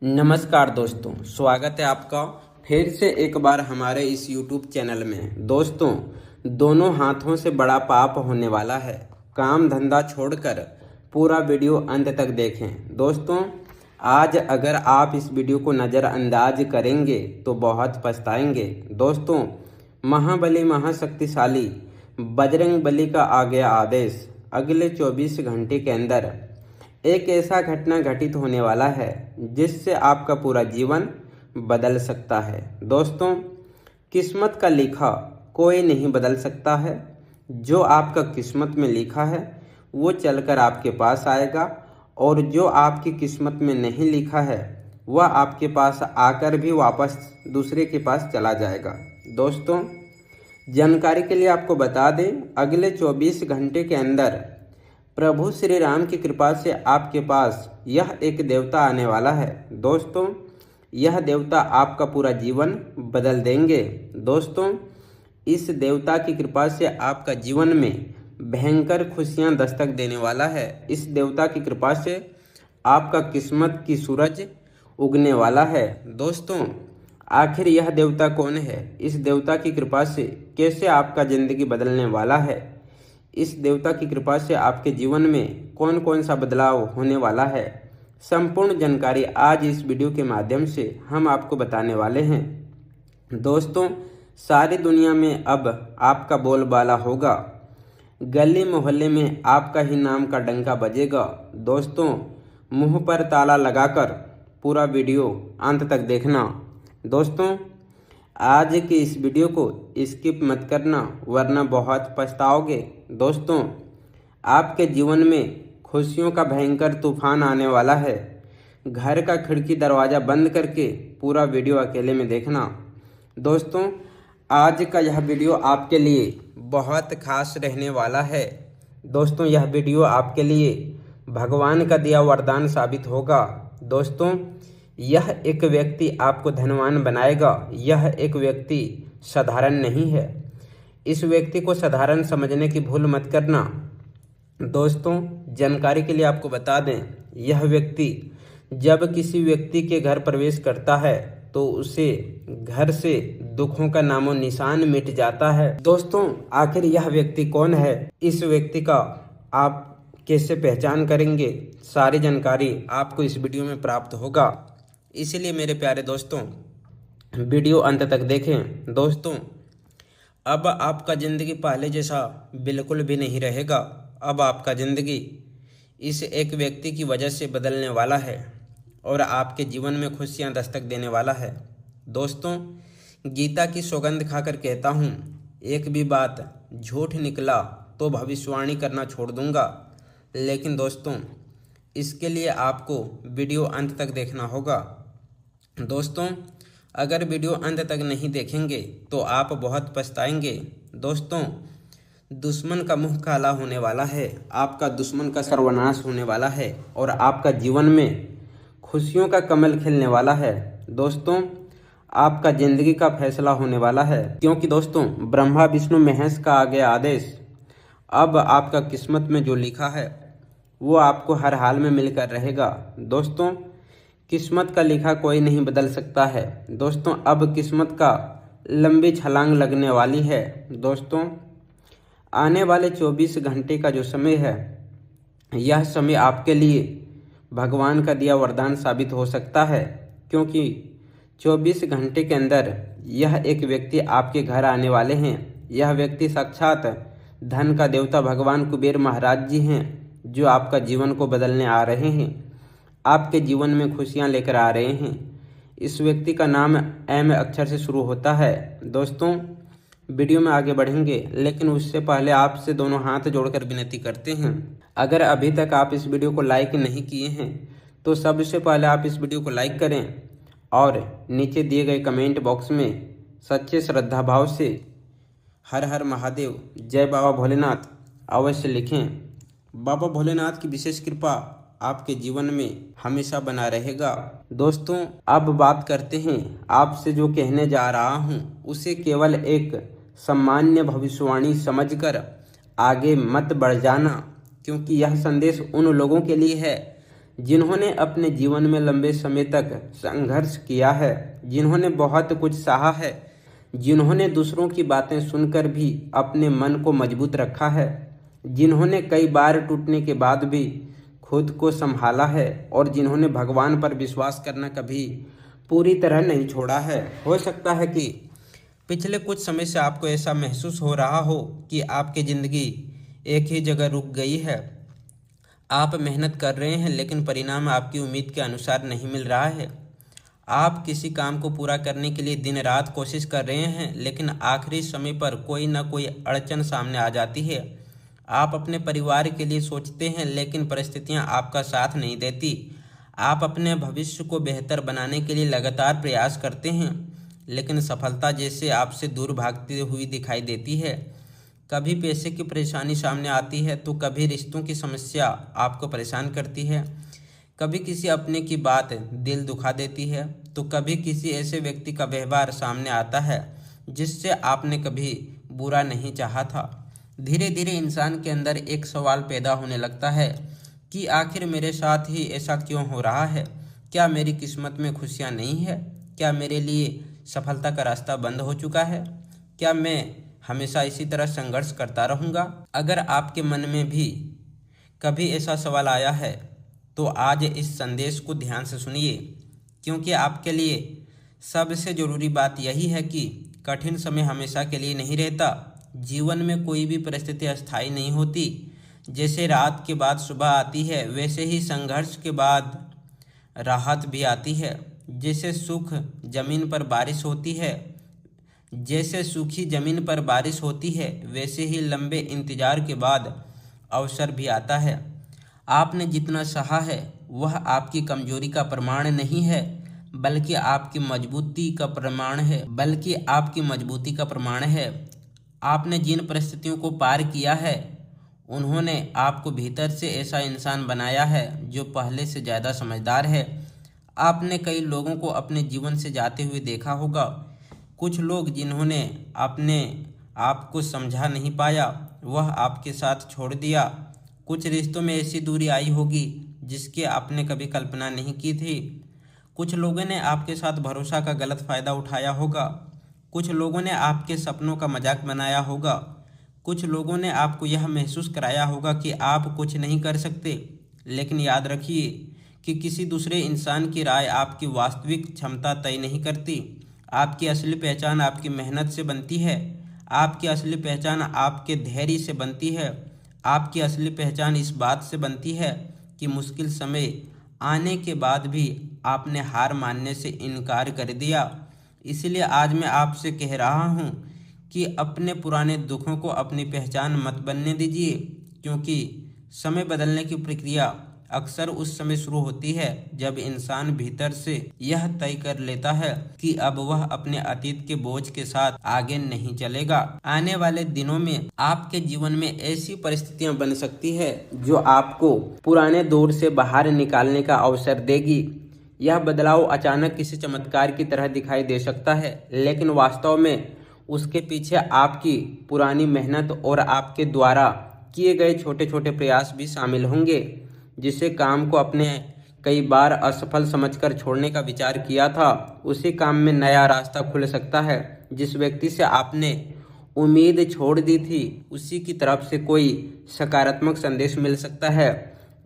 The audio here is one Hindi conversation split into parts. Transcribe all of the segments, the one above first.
नमस्कार दोस्तों, स्वागत है आपका फिर से एक बार हमारे इस YouTube चैनल में। दोस्तों, दोनों हाथों से बड़ा पाप होने वाला है। काम धंधा छोड़कर पूरा वीडियो अंत तक देखें। दोस्तों, आज अगर आप इस वीडियो को नज़रअंदाज करेंगे तो बहुत पछताएंगे। दोस्तों, महाबली महाशक्तिशाली बजरंग बली का आ गया आदेश। अगले 24 घंटे के अंदर एक ऐसा घटना घटित होने वाला है जिससे आपका पूरा जीवन बदल सकता है। दोस्तों, किस्मत का लिखा कोई नहीं बदल सकता है। जो आपका किस्मत में लिखा है वो चलकर आपके पास आएगा, और जो आपकी किस्मत में नहीं लिखा है वह आपके पास आकर भी वापस दूसरे के पास चला जाएगा। दोस्तों, जानकारी के लिए आपको बता दें, अगले 24 घंटे के अंदर प्रभु श्री राम की कृपा से आपके पास यह एक देवता आने वाला है। दोस्तों, यह देवता आपका पूरा जीवन बदल देंगे। दोस्तों, इस देवता की कृपा से आपका जीवन में भयंकर खुशियां दस्तक देने वाला है। इस देवता की कृपा से आपका किस्मत की सूरज उगने वाला है। दोस्तों, आखिर यह देवता कौन है? इस देवता की कृपा से कैसे आपका ज़िंदगी बदलने वाला है? इस देवता की कृपा से आपके जीवन में कौन कौन सा बदलाव होने वाला है, संपूर्ण जानकारी आज इस वीडियो के माध्यम से हम आपको बताने वाले हैं। दोस्तों, सारी दुनिया में अब आपका बोलबाला होगा। गली मोहल्ले में आपका ही नाम का डंका बजेगा। दोस्तों, मुंह पर ताला लगाकर पूरा वीडियो अंत तक देखना। दोस्तों, आज की इस वीडियो को स्किप मत करना, वरना बहुत पछताओगे। दोस्तों, आपके जीवन में खुशियों का भयंकर तूफान आने वाला है। घर का खिड़की दरवाज़ा बंद करके पूरा वीडियो अकेले में देखना। दोस्तों, आज का यह वीडियो आपके लिए बहुत खास रहने वाला है। दोस्तों, यह वीडियो आपके लिए भगवान का दिया वरदान साबित होगा। दोस्तों, यह एक व्यक्ति आपको धनवान बनाएगा। यह एक व्यक्ति साधारण नहीं है। इस व्यक्ति को साधारण समझने की भूल मत करना। दोस्तों, जानकारी के लिए आपको बता दें, यह व्यक्ति जब किसी व्यक्ति के घर प्रवेश करता है तो उसे घर से दुखों का नामो निशान मिट जाता है। दोस्तों, आखिर यह व्यक्ति कौन है? इस व्यक्ति का आप कैसे पहचान करेंगे? सारी जानकारी आपको इस वीडियो में प्राप्त होगा। इसलिए मेरे प्यारे दोस्तों, वीडियो अंत तक देखें। दोस्तों, अब आपका ज़िंदगी पहले जैसा बिल्कुल भी नहीं रहेगा। अब आपका ज़िंदगी इस एक व्यक्ति की वजह से बदलने वाला है और आपके जीवन में खुशियां दस्तक देने वाला है। दोस्तों, गीता की सौगंध खाकर कहता हूँ, एक भी बात झूठ निकला तो भविष्यवाणी करना छोड़ दूंगा। लेकिन दोस्तों, इसके लिए आपको वीडियो अंत तक देखना होगा। दोस्तों, अगर वीडियो अंत तक नहीं देखेंगे तो आप बहुत पछताएंगे। दोस्तों, दुश्मन का मुंह काला होने वाला है। आपका दुश्मन का सर्वनाश होने वाला है और आपका जीवन में खुशियों का कमल खिलने वाला है। दोस्तों, आपका ज़िंदगी का फैसला होने वाला है, क्योंकि दोस्तों, ब्रह्मा विष्णु महेश का आ गया आदेश। अब आपका किस्मत में जो लिखा है वो आपको हर हाल में मिलकर रहेगा। दोस्तों, किस्मत का लिखा कोई नहीं बदल सकता है। दोस्तों, अब किस्मत का लंबी छलांग लगने वाली है। दोस्तों, आने वाले 24 घंटे का जो समय है, यह समय आपके लिए भगवान का दिया वरदान साबित हो सकता है, क्योंकि 24 घंटे के अंदर यह एक व्यक्ति आपके घर आने वाले हैं। यह व्यक्ति साक्षात धन का देवता भगवान कुबेर महाराज जी हैं, जो आपका जीवन को बदलने आ रहे हैं, आपके जीवन में खुशियां लेकर आ रहे हैं। इस व्यक्ति का नाम एम अक्षर से शुरू होता है। दोस्तों, वीडियो में आगे बढ़ेंगे, लेकिन उससे पहले आपसे दोनों हाथ जोड़कर विनती करते हैं, अगर अभी तक आप इस वीडियो को लाइक नहीं किए हैं तो सबसे पहले आप इस वीडियो को लाइक करें और नीचे दिए गए कमेंट बॉक्स में सच्चे श्रद्धा भाव से हर हर महादेव, जय बाबा भोलेनाथ अवश्य लिखें। बाबा भोलेनाथ की विशेष कृपा आपके जीवन में हमेशा बना रहेगा। दोस्तों, अब बात करते हैं, आपसे जो कहने जा रहा हूं उसे केवल एक सामान्य भविष्यवाणी समझकर आगे मत बढ़ जाना, क्योंकि यह संदेश उन लोगों के लिए है जिन्होंने अपने जीवन में लंबे समय तक संघर्ष किया है, जिन्होंने बहुत कुछ सहा है, जिन्होंने दूसरों की बातें सुनकर भी अपने मन को मजबूत रखा है, जिन्होंने कई बार टूटने के बाद भी खुद को संभाला है और जिन्होंने भगवान पर विश्वास करना कभी पूरी तरह नहीं छोड़ा है। हो सकता है कि पिछले कुछ समय से आपको ऐसा महसूस हो रहा हो कि आपकी ज़िंदगी एक ही जगह रुक गई है। आप मेहनत कर रहे हैं लेकिन परिणाम आपकी उम्मीद के अनुसार नहीं मिल रहा है। आप किसी काम को पूरा करने के लिए दिन रात कोशिश कर रहे हैं लेकिन आखिरी समय पर कोई ना कोई अड़चन सामने आ जाती है। आप अपने परिवार के लिए सोचते हैं लेकिन परिस्थितियां आपका साथ नहीं देती। आप अपने भविष्य को बेहतर बनाने के लिए लगातार प्रयास करते हैं लेकिन सफलता जैसे आपसे दूर भागती हुई दिखाई देती है। कभी पैसे की परेशानी सामने आती है तो कभी रिश्तों की समस्या आपको परेशान करती है, कभी किसी अपने की बात दिल दुखा देती है तो कभी किसी ऐसे व्यक्ति का व्यवहार सामने आता है जिससे आपने कभी बुरा नहीं चाहा था। धीरे धीरे इंसान के अंदर एक सवाल पैदा होने लगता है कि आखिर मेरे साथ ही ऐसा क्यों हो रहा है? क्या मेरी किस्मत में खुशियाँ नहीं है? क्या मेरे लिए सफलता का रास्ता बंद हो चुका है? क्या मैं हमेशा इसी तरह संघर्ष करता रहूँगा? अगर आपके मन में भी कभी ऐसा सवाल आया है तो आज इस संदेश को ध्यान से सुनिए, क्योंकि आपके लिए सबसे ज़रूरी बात यही है कि कठिन समय हमेशा के लिए नहीं रहता। जीवन में कोई भी परिस्थिति अस्थायी नहीं होती। जैसे रात के बाद सुबह आती है वैसे ही संघर्ष के बाद राहत भी आती है। जैसे सुख जमीन पर बारिश होती है जैसे सूखी ज़मीन पर बारिश होती है वैसे ही लंबे इंतजार के बाद अवसर भी आता है। आपने जितना सहा है वह आपकी कमजोरी का प्रमाण नहीं है बल्कि आपकी मजबूती का प्रमाण है। आपने जिन परिस्थितियों को पार किया है उन्होंने आपको भीतर से ऐसा इंसान बनाया है जो पहले से ज़्यादा समझदार है। आपने कई लोगों को अपने जीवन से जाते हुए देखा होगा। कुछ लोग जिन्होंने अपने आप को समझा नहीं पाया वह आपके साथ छोड़ दिया। कुछ रिश्तों में ऐसी दूरी आई होगी जिसकी आपने कभी कल्पना नहीं की थी। कुछ लोगों ने आपके साथ भरोसा का गलत फ़ायदा उठाया होगा। कुछ लोगों ने आपके सपनों का मजाक बनाया होगा। कुछ लोगों ने आपको यह महसूस कराया होगा कि आप कुछ नहीं कर सकते। लेकिन याद रखिए कि किसी दूसरे इंसान की राय आपकी वास्तविक क्षमता तय नहीं करती। आपकी असली पहचान आपकी मेहनत से बनती है। आपकी असली पहचान आपके धैर्य से बनती है। आपकी असली पहचान इस बात से बनती है कि मुश्किल समय आने के बाद भी आपने हार मानने से इनकार कर दिया। इसलिए आज मैं आपसे कह रहा हूँ कि अपने पुराने दुखों को अपनी पहचान मत बनने दीजिए, क्योंकि समय बदलने की प्रक्रिया अक्सर उस समय शुरू होती है जब इंसान भीतर से यह तय कर लेता है कि अब वह अपने अतीत के बोझ के साथ आगे नहीं चलेगा। आने वाले दिनों में आपके जीवन में ऐसी परिस्थितियां बन सकती है जो आपको पुराने दौर से बाहर निकालने का अवसर देगी। यह बदलाव अचानक किसी चमत्कार की तरह दिखाई दे सकता है, लेकिन वास्तव में उसके पीछे आपकी पुरानी मेहनत और आपके द्वारा किए गए छोटे छोटे प्रयास भी शामिल होंगे। जिसे काम को अपने कई बार असफल समझकर छोड़ने का विचार किया था, उसी काम में नया रास्ता खुल सकता है। जिस व्यक्ति से आपने उम्मीद छोड़ दी थी उसी की तरफ से कोई सकारात्मक संदेश मिल सकता है।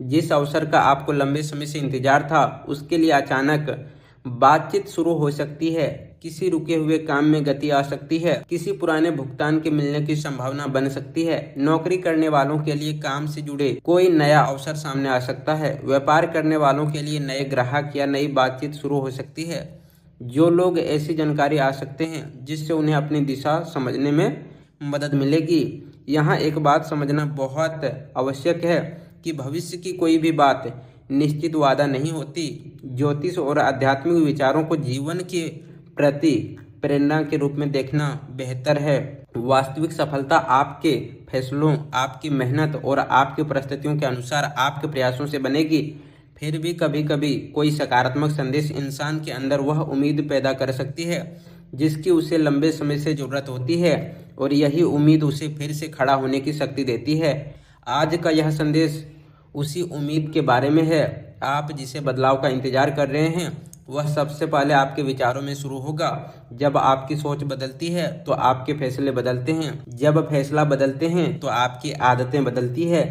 जिस अवसर का आपको लंबे समय से इंतजार था उसके लिए अचानक बातचीत शुरू हो सकती है। किसी रुके हुए काम में गति आ सकती है। किसी पुराने भुगतान के मिलने की संभावना बन सकती है। नौकरी करने वालों के लिए काम से जुड़े कोई नया अवसर सामने आ सकता है। व्यापार करने वालों के लिए नए ग्राहक या नई बातचीत शुरू हो सकती है। जो लोग ऐसी जानकारी आ सकते हैं जिससे उन्हें अपनी दिशा समझने में मदद मिलेगी। यहाँ एक बात समझना बहुत आवश्यक है कि भविष्य की कोई भी बात निश्चित वादा नहीं होती। ज्योतिष और आध्यात्मिक विचारों को जीवन के प्रति प्रेरणा के रूप में देखना बेहतर है। वास्तविक सफलता आपके फैसलों, आपकी मेहनत और आपकी परिस्थितियों के अनुसार आपके प्रयासों से बनेगी। फिर भी कभी कभी कोई सकारात्मक संदेश इंसान के अंदर वह उम्मीद पैदा कर सकती है जिसकी उसे लंबे समय से जरूरत होती है, और यही उम्मीद उसे फिर से खड़ा होने की शक्ति देती है। आज का यह संदेश उसी उम्मीद के बारे में है। आप जिसे बदलाव का इंतजार कर रहे हैं वह सबसे पहले आपके विचारों में शुरू होगा। जब आपकी सोच बदलती है तो आपके फैसले बदलते हैं। जब फैसला बदलते हैं तो आपकी आदतें बदलती है।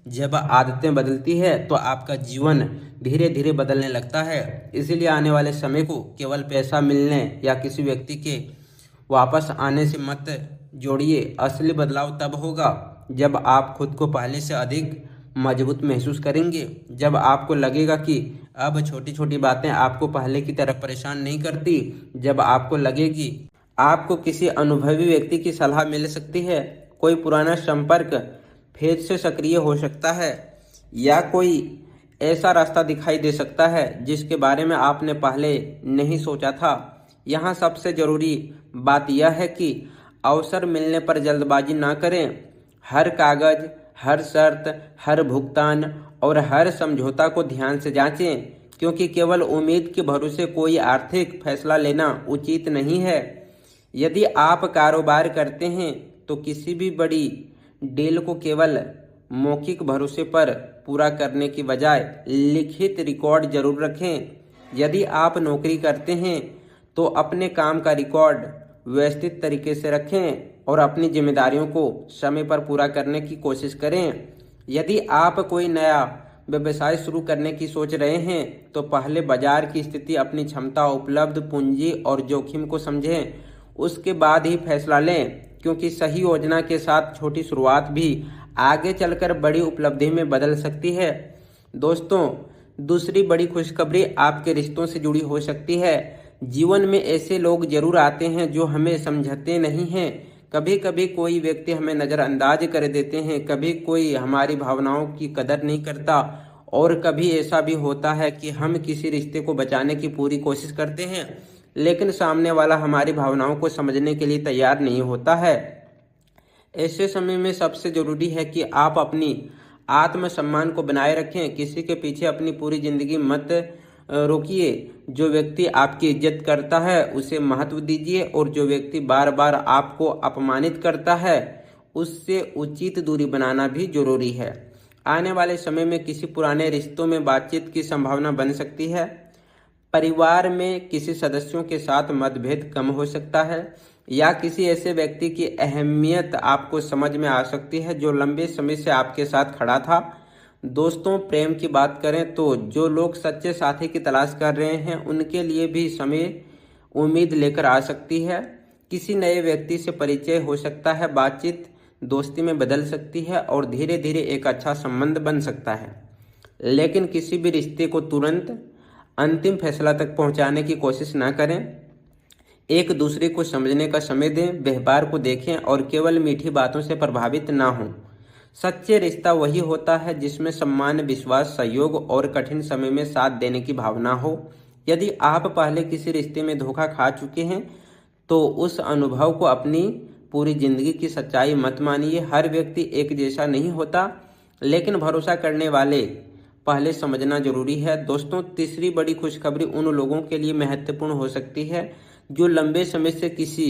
जब आदतें बदलती है तो आपका जीवन धीरे धीरे बदलने लगता है। इसीलिए आने वाले समय को केवल पैसा मिलने या किसी व्यक्ति के वापस आने से मत जोड़िए। असली बदलाव तब होगा जब आप खुद को पहले से अधिक मजबूत महसूस करेंगे। जब आपको लगेगा कि अब छोटी छोटी बातें आपको पहले की तरह परेशान नहीं करती। जब आपको लगेगी आपको किसी अनुभवी व्यक्ति की सलाह मिल सकती है, कोई पुराना संपर्क फिर से सक्रिय हो सकता है या कोई ऐसा रास्ता दिखाई दे सकता है जिसके बारे में आपने पहले नहीं सोचा था। यहाँ सबसे ज़रूरी बात यह है कि अवसर मिलने पर जल्दबाजी ना करें। हर कागज, हर शर्त, हर भुगतान और हर समझौता को ध्यान से जांचें, क्योंकि केवल उम्मीद के भरोसे कोई आर्थिक फैसला लेना उचित नहीं है। यदि आप कारोबार करते हैं तो किसी भी बड़ी डील को केवल मौखिक भरोसे पर पूरा करने की बजाय लिखित रिकॉर्ड जरूर रखें। यदि आप नौकरी करते हैं तो अपने काम का रिकॉर्ड व्यवस्थित तरीके से रखें और अपनी जिम्मेदारियों को समय पर पूरा करने की कोशिश करें। यदि आप कोई नया व्यवसाय शुरू करने की सोच रहे हैं तो पहले बाजार की स्थिति, अपनी क्षमता, उपलब्ध पूंजी और जोखिम को समझें। उसके बाद ही फैसला लें, क्योंकि सही योजना के साथ छोटी शुरुआत भी आगे चलकर बड़ी उपलब्धि में बदल सकती है। दोस्तों, दूसरी बड़ी खुशखबरी आपके रिश्तों से जुड़ी हो सकती है। जीवन में ऐसे लोग जरूर आते हैं जो हमें समझते नहीं हैं। कभी कभी कोई व्यक्ति हमें नज़रअंदाज कर देते हैं, कभी कोई हमारी भावनाओं की कदर नहीं करता और कभी ऐसा भी होता है कि हम किसी रिश्ते को बचाने की पूरी कोशिश करते हैं लेकिन सामने वाला हमारी भावनाओं को समझने के लिए तैयार नहीं होता है। ऐसे समय में सबसे ज़रूरी है कि आप अपनी आत्मसम्मान को बनाए रखें। किसी के पीछे अपनी पूरी ज़िंदगी मत रोकिए। जो व्यक्ति आपकी इज्जत करता है उसे महत्व दीजिए और जो व्यक्ति बार बार आपको अपमानित करता है उससे उचित दूरी बनाना भी जरूरी है। आने वाले समय में किसी पुराने रिश्तों में बातचीत की संभावना बन सकती है। परिवार में किसी सदस्यों के साथ मतभेद कम हो सकता है या किसी ऐसे व्यक्ति की अहमियत आपको समझ में आ सकती है जो लंबे समय से आपके साथ खड़ा था। दोस्तों, प्रेम की बात करें तो जो लोग सच्चे साथी की तलाश कर रहे हैं उनके लिए भी समय उम्मीद लेकर आ सकती है। किसी नए व्यक्ति से परिचय हो सकता है, बातचीत दोस्ती में बदल सकती है और धीरे धीरे एक अच्छा संबंध बन सकता है। लेकिन किसी भी रिश्ते को तुरंत अंतिम फैसला तक पहुंचाने की कोशिश ना करें। एक दूसरे को समझने का समय दें, व्यवहार को देखें और केवल मीठी बातों से प्रभावित ना हों। सच्चे रिश्ता वही होता है जिसमें सम्मान, विश्वास, सहयोग और कठिन समय में साथ देने की भावना हो। यदि आप पहले किसी रिश्ते में धोखा खा चुके हैं तो उस अनुभव को अपनी पूरी जिंदगी की सच्चाई मत मानिए। हर व्यक्ति एक जैसा नहीं होता, लेकिन भरोसा करने वाले पहले समझना जरूरी है। दोस्तों, तीसरी बड़ी खुशखबरी उन लोगों के लिए महत्वपूर्ण हो सकती है जो लंबे समय से किसी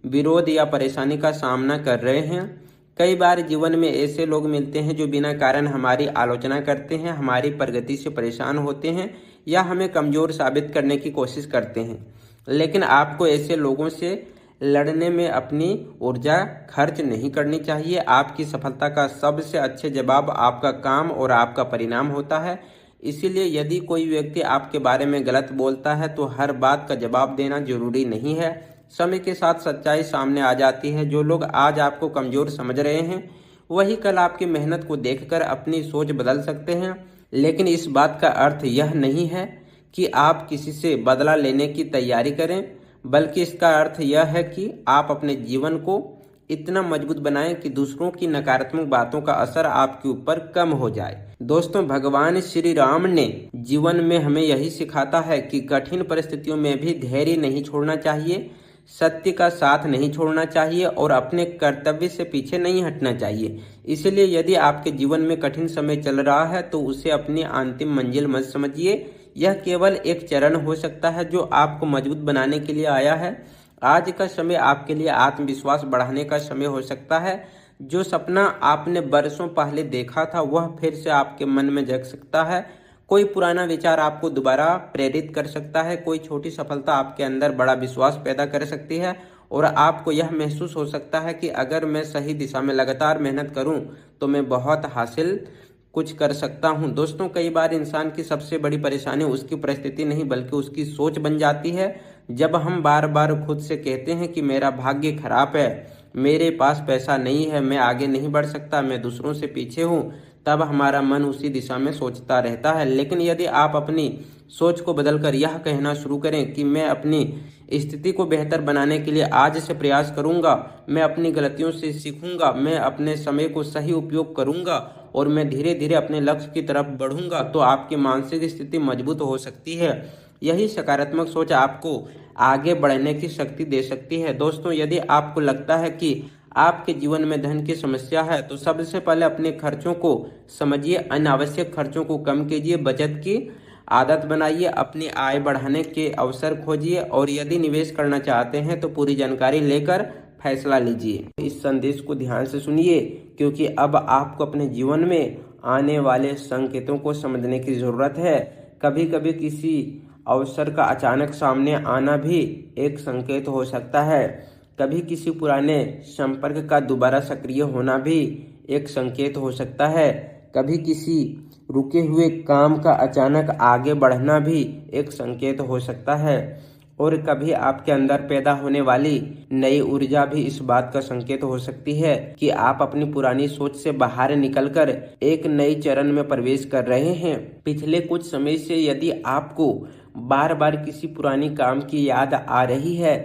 विरोध या परेशानी का सामना कर रहे हैं। कई बार जीवन में ऐसे लोग मिलते हैं जो बिना कारण हमारी आलोचना करते हैं, हमारी प्रगति से परेशान होते हैं या हमें कमज़ोर साबित करने की कोशिश करते हैं। लेकिन आपको ऐसे लोगों से लड़ने में अपनी ऊर्जा खर्च नहीं करनी चाहिए। आपकी सफलता का सबसे अच्छे जवाब आपका काम और आपका परिणाम होता है। इसीलिए यदि कोई व्यक्ति आपके बारे में गलत बोलता है तो हर बात का जवाब देना जरूरी नहीं है। समय के साथ सच्चाई सामने आ जाती है। जो लोग आज आपको कमज़ोर समझ रहे हैं वही कल आपकी मेहनत को देखकर अपनी सोच बदल सकते हैं। लेकिन इस बात का अर्थ यह नहीं है कि आप किसी से बदला लेने की तैयारी करें, बल्कि इसका अर्थ यह है कि आप अपने जीवन को इतना मजबूत बनाएं कि दूसरों की नकारात्मक बातों का असर आपके ऊपर कम हो जाए। दोस्तों, भगवान श्री राम ने जीवन में हमें यही सिखाता है कि कठिन परिस्थितियों में भी धैर्य नहीं छोड़ना चाहिए, सत्य का साथ नहीं छोड़ना चाहिए और अपने कर्तव्य से पीछे नहीं हटना चाहिए। इसलिए यदि आपके जीवन में कठिन समय चल रहा है तो उसे अपनी अंतिम मंजिल मत समझिए। यह केवल एक चरण हो सकता है जो आपको मजबूत बनाने के लिए आया है। आज का समय आपके लिए आत्मविश्वास बढ़ाने का समय हो सकता है। जो सपना आपने बरसों पहले देखा था वह फिर से आपके मन में जग सकता है। कोई पुराना विचार आपको दोबारा प्रेरित कर सकता है, कोई छोटी सफलता आपके अंदर बड़ा विश्वास पैदा कर सकती है और आपको यह महसूस हो सकता है कि अगर मैं सही दिशा में लगातार मेहनत करूं तो मैं बहुत हासिल कुछ कर सकता हूं। दोस्तों, कई बार इंसान की सबसे बड़ी परेशानी उसकी परिस्थिति नहीं बल्कि उसकी सोच बन जाती है। जब हम बार बार खुद से कहते हैं कि मेरा भाग्य खराब है, मेरे पास पैसा नहीं है, मैं आगे नहीं बढ़ सकता, मैं दूसरों से पीछे हूँ, तब हमारा मन उसी दिशा में सोचता रहता है। लेकिन यदि आप अपनी सोच को बदलकर यह कहना शुरू करें कि मैं अपनी स्थिति को बेहतर बनाने के लिए आज से प्रयास करूंगा, मैं अपनी गलतियों से सीखूंगा, मैं अपने समय को सही उपयोग करूंगा और मैं धीरे धीरे अपने लक्ष्य की तरफ बढ़ूंगा, तो आपकी मानसिक स्थिति मजबूत हो सकती है। यही सकारात्मक सोच आपको आगे बढ़ने की शक्ति दे सकती है। दोस्तों, यदि आपको लगता है कि आपके जीवन में धन की समस्या है तो सबसे पहले अपने खर्चों को समझिए, अनावश्यक खर्चों को कम कीजिए, बचत की आदत बनाइए, अपनी आय बढ़ाने के अवसर खोजिए और यदि निवेश करना चाहते हैं तो पूरी जानकारी लेकर फैसला लीजिए। इस संदेश को ध्यान से सुनिए क्योंकि अब आपको अपने जीवन में आने वाले संकेतों को समझने की जरूरत है। कभी कभी किसी अवसर का अचानक सामने आना भी एक संकेत हो सकता है। कभी किसी पुराने संपर्क का दोबारा सक्रिय होना भी एक संकेत हो सकता है। कभी किसी रुके हुए काम का अचानक आगे बढ़ना भी एक संकेत हो सकता है और कभी आपके अंदर पैदा होने वाली नई ऊर्जा भी इस बात का संकेत हो सकती है कि आप अपनी पुरानी सोच से बाहर निकलकर एक नई चरण में प्रवेश कर रहे हैं। पिछले कुछ समय से यदि आपको बार बार किसी पुरानी काम की याद आ रही है,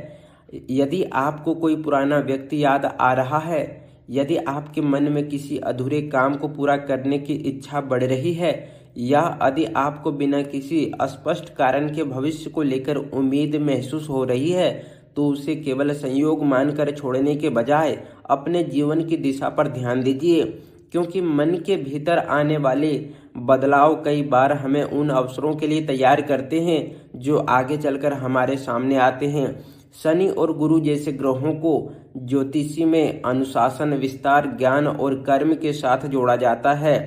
यदि आपको कोई पुराना व्यक्ति याद आ रहा है, यदि आपके मन में किसी अधूरे काम को पूरा करने की इच्छा बढ़ रही है या यदि आपको बिना किसी स्पष्ट कारण के भविष्य को लेकर उम्मीद महसूस हो रही है, तो उसे केवल संयोग मानकर छोड़ने के बजाय अपने जीवन की दिशा पर ध्यान दीजिए, क्योंकि मन के भीतर आने वाले बदलाव कई बार हमें उन अवसरों के लिए तैयार करते हैं जो आगे चलकर हमारे सामने आते हैं। शनि और गुरु जैसे ग्रहों को ज्योतिषी में अनुशासन, विस्तार, ज्ञान और कर्म के साथ जोड़ा जाता है।